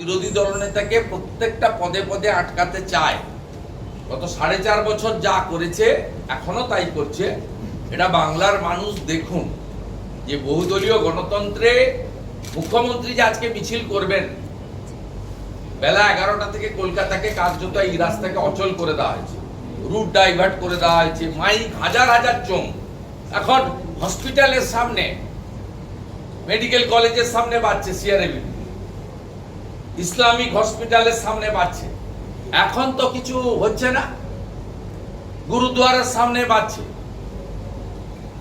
বিরোধী দলনেতাকে প্রত্যেকটা পদে পদে আটকাতে চায়। গত 4.5 বছর যা করেছে এখনো তাই করছে। এটা বাংলার মানুষ দেখুন যে বহুদলীয় গণতন্ত্রে মুখ্যমন্ত্রী যে আজকে মিছিল করবেন, বেলা 11টা থেকে কলকাতাকে কার্যত এই রাস্তাকে অচল করে দেওয়া হয়েছে, রুট ডাইভার্ট করে দেওয়া হয়েছে, মাইক হাজার হাজার চোং। এখন হসপিটালের সামনে, মেডিকেল কলেজের সামনে বাজছে, সিআরএবি ইসলামিক হসপিটালের সামনে বাজছে। এখন তো কিছু হচ্ছে না, গুরুদ্বারের সামনে বাজছে,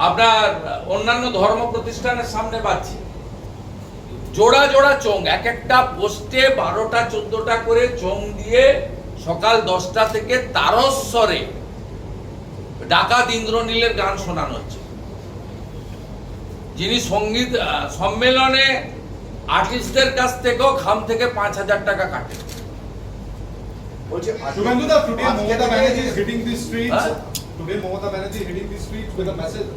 আপনার অন্যান্য ধর্ম প্রতিষ্ঠানের সামনে বাজছে। জোড়া জোড়া চোং, এক একটা পোস্টে 12টা 14টা করে চোং দিয়ে সকাল 10টা থেকে তারস্বরে ডাকাত ইন্দ্রনীলের গান শোনানো হচ্ছে। যিনি সঙ্গীত সম্মেলনে আর্টিস্টদের কাছ থেকেও খাম থেকে 5,000 টাকা কাটে। Shubhendu-da, today Mamata Banerjee is hitting the streets. Today Mamata Banerjee is hitting the streets with a message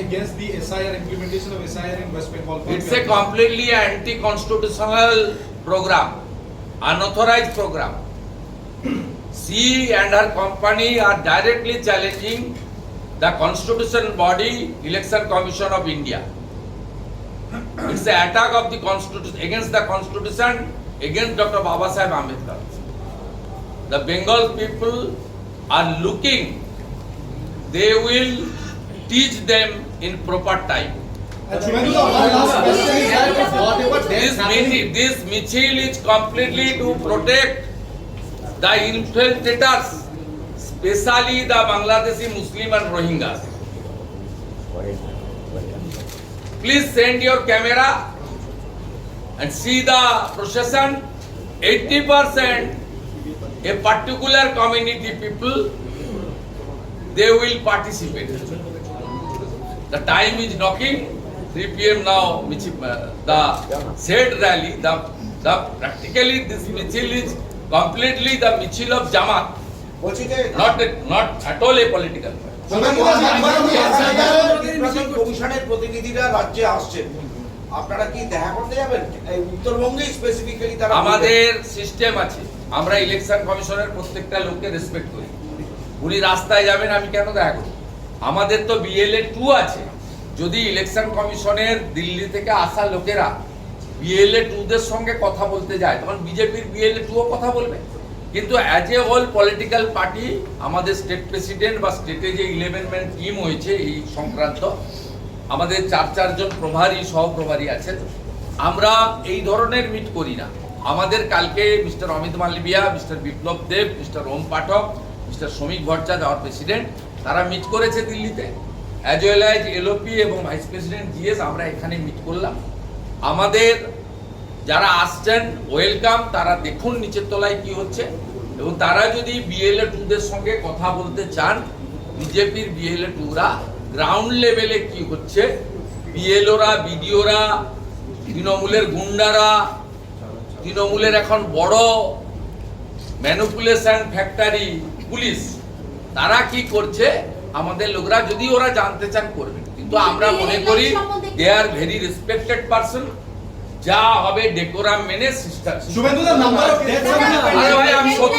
against the SIR implementation of SIR in West Bengal. It's a completely anti-constitutional program, unauthorized program. She and her company are directly challenging the constitution body, Election Commission of India. It's an attack of the constitution, against the constitution, against Dr. Babasaheb Ambedkar. The Bengal people are looking, they will teach them in proper time. Shubhendu-da, one last question is that whatever This Michil is completely to protect the infiltrators, especially the Bangladeshi Muslim and Rohingyas. Please send your camera and see the procession. 80% a particular community people, they will participate. The time is knocking, 3 p.m. now. The said rally, the practically this Michil is completely the Michil of Jamaat, not at all a political party. কমিশনের প্রতিনিধিরা রাজ্যে আসছেন, আপনারা কি দেখা করতে যাবেন? উত্তরবঙ্গে স্পেসিফিক্যালি তারা আমাদের সিস্টেম আছে, আমরা ইলেকশন কমিশনের প্রত্যেকটা লোককে রেসপেক্ট করি। উনি রাস্তায় যাবেন, আমি কেন দেখা করব? আমাদের তো BLA 2 আছে। যদি ইলেকশন কমিশনের দিল্লি থেকে আসা লোকেরা BLA 2 দের সঙ্গে কথা বলতে যায়, তখন বিজেপির BLA 2 কথা বলবে। কিন্তু as a whole political party, আমাদের স্টেট প্রেসিডেন্ট বা স্টেটে যে 11 ম্যান টিম হয়েছে এই সংক্রান্ত, আমাদের 4 জন প্রভারী সহপ্রভারী আছেন। আমরা এই ধরনের মিট করি না। আমাদের কালকে mister Amit Malviya, mister Biplab Deb, mister ওম পাঠক, মিস্টার শ্রমিক ভট্টাচার্য, আওয়ার প্রেসিডেন্ট, তারা মিট করেছে দিল্লিতে, অ্যাজ ওয়েল অ্যাজ LOP এবং ভাইস প্রেসিডেন্ট GS। আমরা এখানে মিট করলাম। আমাদের যারা আসছেন ওয়েলকাম, তারা দেখুন নিচের তলায় কি হচ্ছে, এবং তারা যদি BLA 2 দের সঙ্গে কথা বলতে চান, বিজেপির BLA 2রা গ্রাউন্ড লেভেলে কি হচ্ছে, BLOরা, BDOরা, তৃণমূলের গুন্ডারা, তৃণমূলের এখন বড় ম্যানিপুলেশন ফ্যাক্টরি পুলিশ, তারা কি করছে, আমাদের লোকরা যদি ওরা জানতে চান করবেন। কিন্তু আমরা মনে করি দে আর ভেরি রেসপেক্টেড পারসন, যা হবে ডেকোরাম মেনে sister. Shubhendu-da, number of deaths